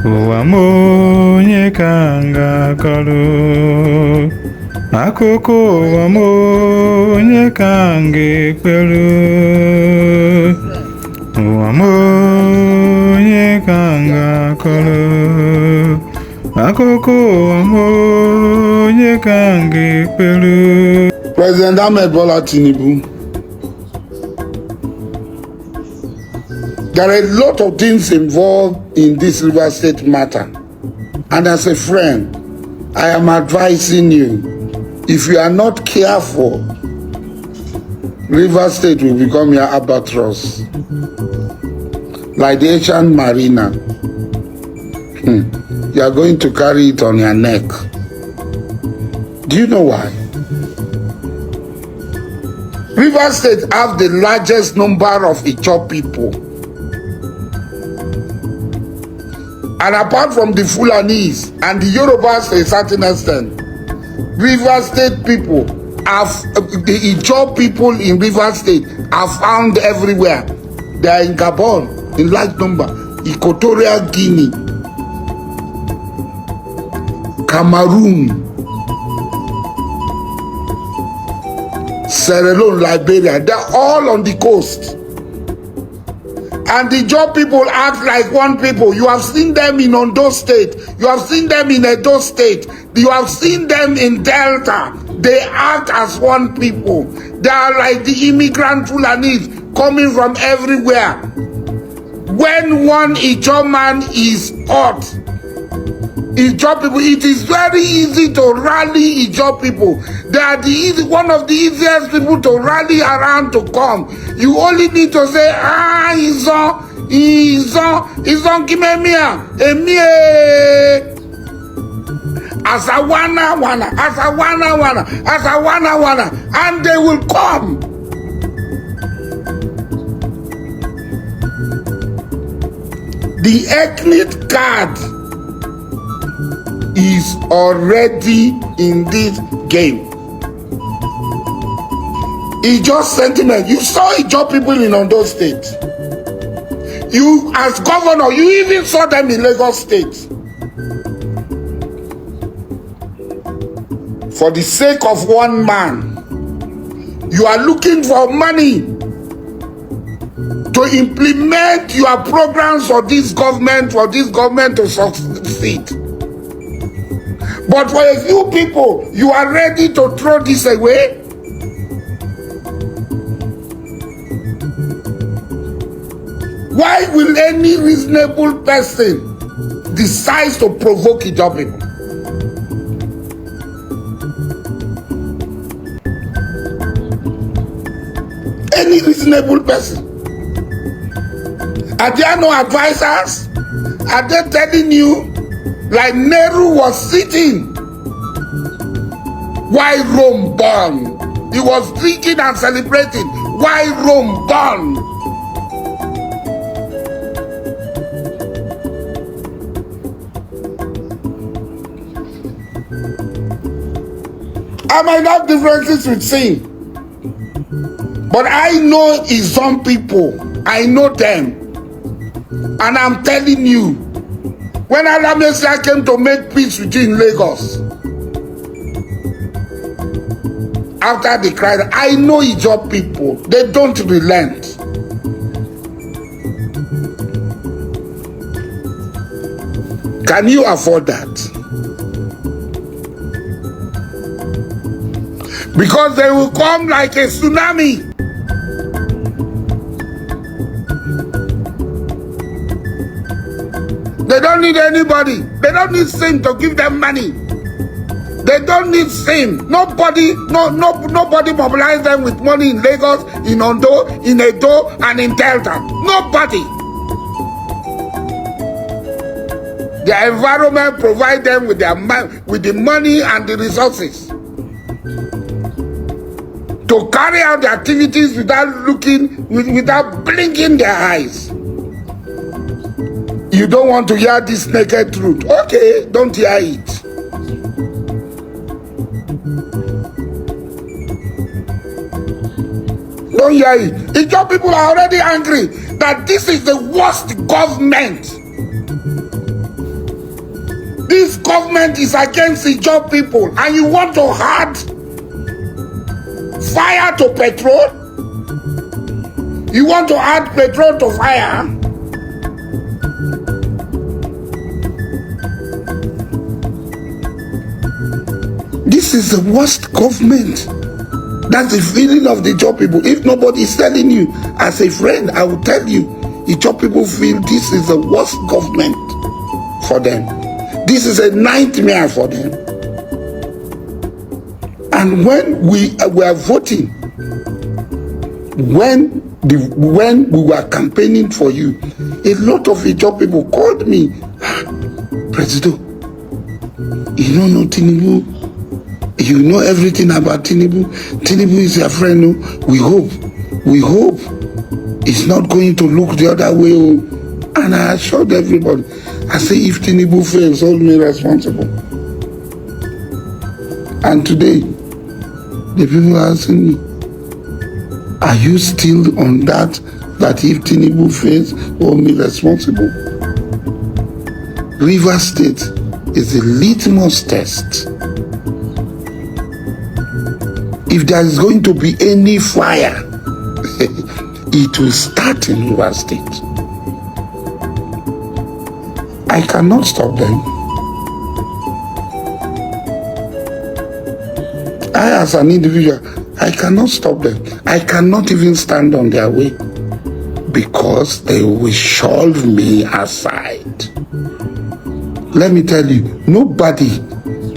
ụwa m onye ka m ga-akọrọ akụkọ ụwa m onye ka m ga-ekpere ụwa m onye ka m ga-akọrọ akụkọ ụwa m onye ka m ga-ekpere. President Ahmed Bola Tinubu, there are a lot of things involved in this River State matter, and as a friend, I am advising you, if you are not careful, River State will become your albatross, like the ancient mariner. You are going to carry it on your neck. Do you know why? River State have the largest number of Icho people. And apart from the Fulanis and the Yorubas to a certain extent, River State people have, the Icho people in River State are found everywhere. They are in Gabon in large number, Equatorial Guinea, Cameroon, Sierra Leone, Liberia. They are all on the coast. And the Ijaw people act like one people. You have seen them in Ondo State. You have seen them in Edo State. You have seen them in Delta. They act as one people. They are like the immigrant Fulanis coming from everywhere. When one Ijaw man is hot, Ijaw people, it is very easy to rally Ijaw people. They are one of the easiest people to rally around to come. You only need to say, Izon, Kimemia, Emie, Asawana, and they will come. The ethnic card is already in this game. Ijaw sentiment. You saw Ijaw people in Ondo State. You, as governor, you even saw them in Lagos State. For the sake of one man, you are looking for money to implement your programs for this government to succeed. But for a few people, you are ready to throw this away. Why will any reasonable person decide to provoke Ijaw people? Any reasonable person? Are there no advisors? Are they telling you, like Nehru was sitting while Rome burned? He was drinking and celebrating while Rome burned. I might have differences with Sim, but I know his some people. I know them. And I'm telling you, when Alamesia came to make peace with you in Lagos, after they cried, I know Ijaw people, they don't relent. Can you afford that? Because they will come like a tsunami. They don't need anybody. They don't need Sim to give them money. They don't need Sim. Nobody mobilize them with money in Lagos, in Ondo, in Edo, and in Delta. Nobody. Their environment provide them with the money and the resources to carry out the activities without blinking their eyes. You don't want to hear this naked truth. Okay, don't hear it. Don't hear it. Ijaw people are already angry that this is the worst government If government is against the job people and you want to add fire to petrol, you want to add petrol to fire, this is the worst government. That's the feeling of the job people. If nobody is telling you, as a friend, I will tell you, the job people feel this is the worst government for them. This is a nightmare for them. And when we were voting, when we were campaigning for you, a lot of the job people called me, President, you don't know Tinubu. You know everything about Tinubu. Tinubu is your friend. No? We hope it's not going to look the other way. And I assured everybody, I say, if Tinubu fails, hold me responsible. And today, the people are asking me, are you still on that if Tinubu fails, hold me responsible? River State is a litmus test. If there is going to be any fire, it will start in River State. I cannot stop them. I, as an individual, I cannot stop them. I cannot even stand on their way because they will shove me aside. Let me tell you, nobody,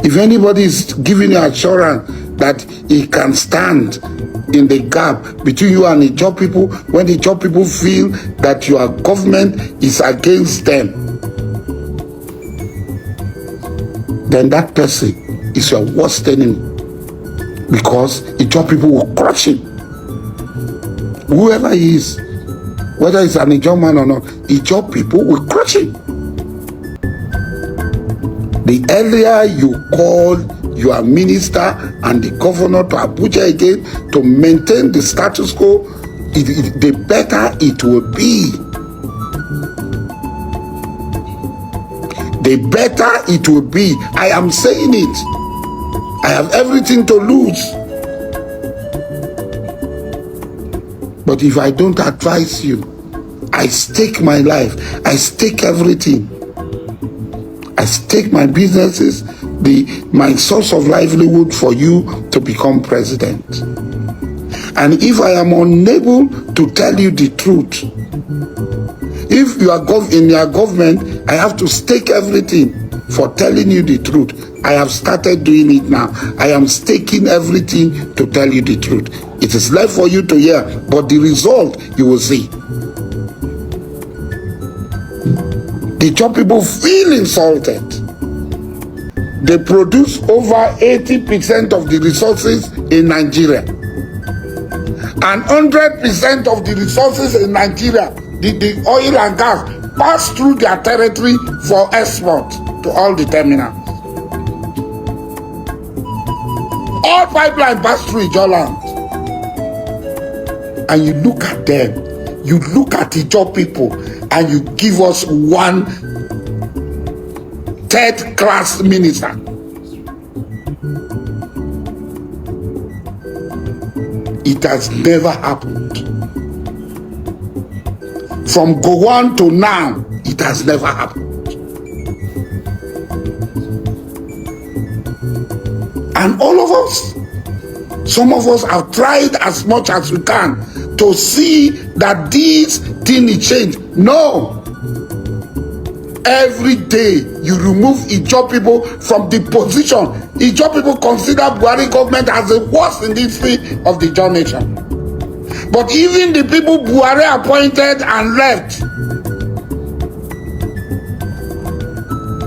if anybody is giving you assurance that he can stand in the gap between you and the job people, when the job people feel that your government is against them, then that person is your worst enemy, because the job people will crush him. Whoever he is, whether it's an Ijaw man or not, the job people will crush him. The earlier you call your minister and the governor to Abuja again to maintain the status quo, the better it will be. The better it will be. I am saying it. I have everything to lose. But if I don't advise you, I stake my life, I stake everything. I stake my businesses, my source of livelihood for you to become president. And if I am unable to tell you the truth, if you are in your government, I have to stake everything for telling you the truth. I have started doing it now. I am staking everything to tell you the truth. It is left for you to hear, but the result you will see. The job people feel insulted. They produce over 80% of the resources in Nigeria. And 100% of the resources in Nigeria, the oil and gas, pass through their territory for export to all the terminals. All pipelines pass through Ijaw land. And you look at them, you look at the job people, and you give us one third-class minister. It has never happened. From Gowon to now, it has never happened. And all of us, some of us have tried as much as we can to see that this thing is changed. No. Every day you remove Ijaw people from the position. Ijaw people consider Buhari government as the worst in the history of the Ijaw nation. But even the people Buhari appointed and left,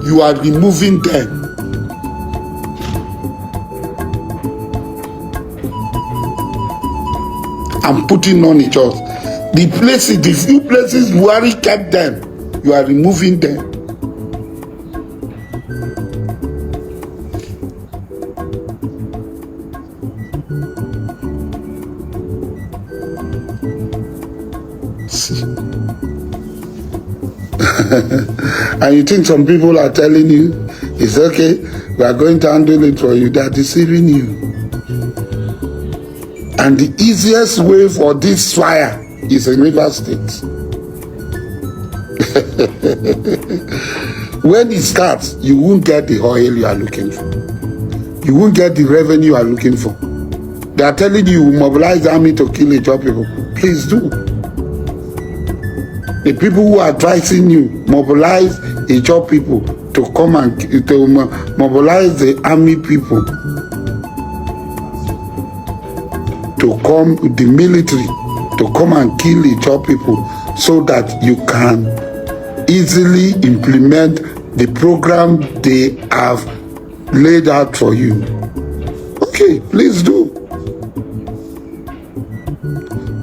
you are removing them. And putting on Ijaw. The few places Buhari kept them, you are removing them. And you think some people are telling you, it's okay, we are going to handle it for you. They are deceiving you. And the easiest way for this fire is in Rivers State. When it starts, you won't get the oil you are looking for. You won't get the revenue you are looking for. They are telling you, mobilize the army to kill Ijaw people. Please do. The people who are advising you, mobilize Ijaw people to come and to mobilize the army people to come, the military, to come and kill Ijaw people so that you can easily implement the program they have laid out for you. Okay, please do.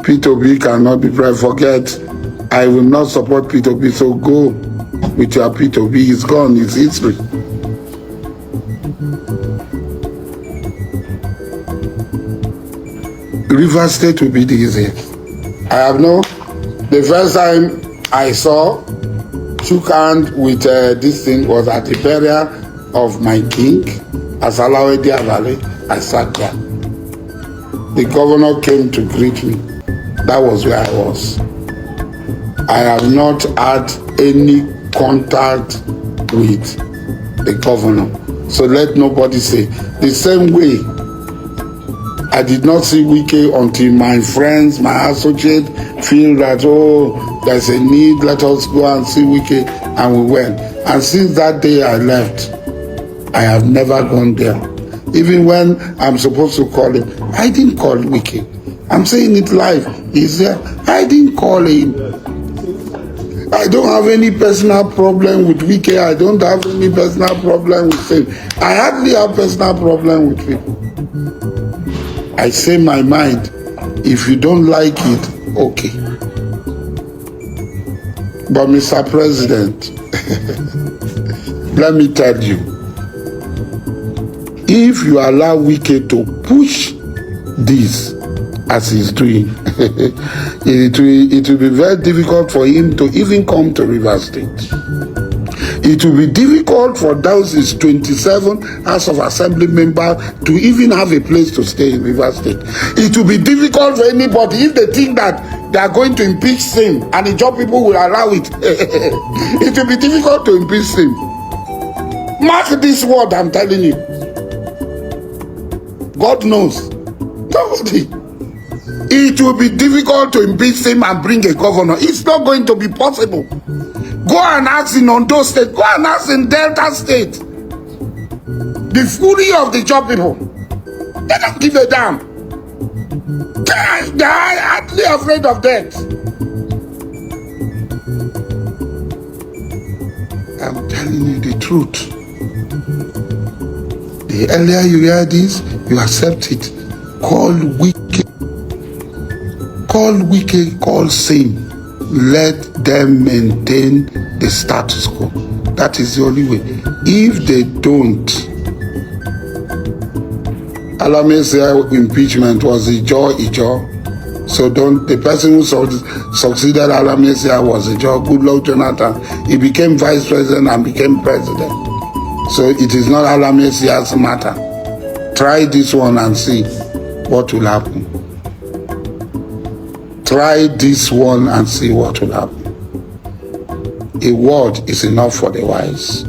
P2B cannot be private. Forget, I will not support P2B, so go with your P2B. It's gone, it's history. Rivers State will be the easiest. I have no, the first time I saw, shook hand with this thing was at the burial of my king, Asalawe Valley. I sat there. The governor came to greet me. That was where I was. I have not had any contact with the governor. So let nobody say. The same way, I did not see wike until my friends, my associates feel that, oh, there's a need, let us go and see wike, and we went. And since that day I left, I have never gone there. Even when I'm supposed to call him, I didn't call wike. I'm saying it live. He's there. I didn't call him. I don't have any personal problem with wike. I don't have any personal problem with him. I hardly have personal problem with him. I say my mind. If you don't like it, okay. But Mr. President, let me tell you, if you allow wike to push this as he's doing, it will be very difficult for him to even come to Rivers State. It will be difficult for those 27 House of Assembly members to even have a place to stay in Rivers State. It will be difficult for anybody if they think that they are going to impeach Sim and the Ijaw people will allow it. It will be difficult to impeach Sim. Mark this word I'm telling you. God knows. Nobody. It will be difficult to impeach him and bring a governor. It's not going to be possible. Go and ask in Ondo State. Go and ask in Delta State. The fury of the Ijaw people. They don't give a damn. They are actually afraid of death. I'm telling you the truth. The earlier you hear this, you accept it. Call wike. Call wike, call Sim. Let them maintain the status quo. That is the only way. If they don't, Alamesia impeachment was Ijaw. So don't, the person who succeeded Alamesia was Ijaw. Goodluck Jonathan. He became vice president and became president. So it is not Alamesia's matter. Try this one and see what will happen. Try this one and see what will happen. A word is enough for the wise.